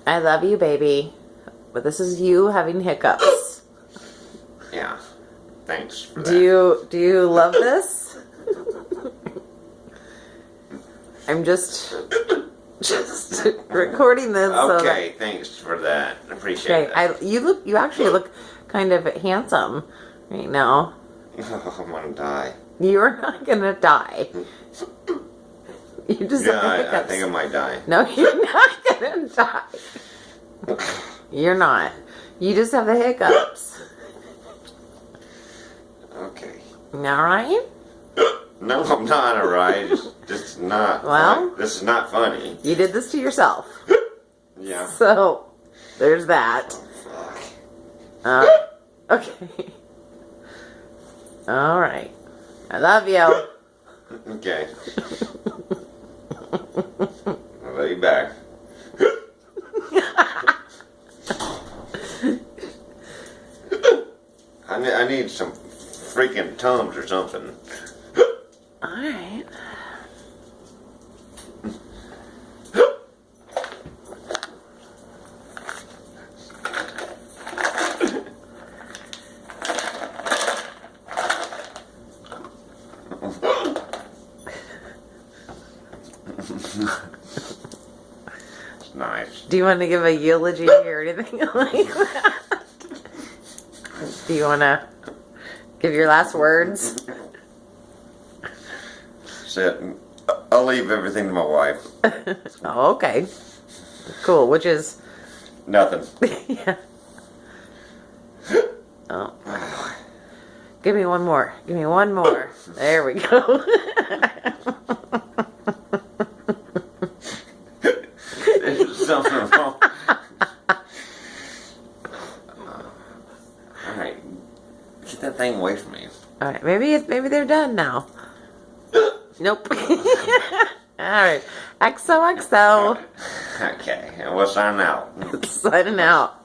I love you, baby. But this is you having hiccups. Yeah. Thanks for that. Do you love this? I'm just recording this. Okay, thanks for that. I appreciate it. You actually look kind of handsome right now. Oh, I'm gonna die. You're not gonna die. You just have I hiccups. think I might die. No, you're not gonna die. You're not. You just have the hiccups. Okay. All right? No, I'm not alright. It's not. Well, this is not funny. You did this to yourself. Yeah. So, there's that. Oh, fuck. Okay. All right. I love you. Okay. I'll love you back. I need some freaking Tums or something. All right. It's nice. Do you want to give a eulogy or anything like that? Do you want to give your last words? I'll leave everything to my wife. Oh, okay. Cool. Which is Nothing. yeah. Oh. Give me one more. Give me one more. There we go. There's something wrong. Alright. Get that thing away from me. All right. Maybe they're done now. Nope. All right. XOXO. Okay, and we'll sign out. Signing out.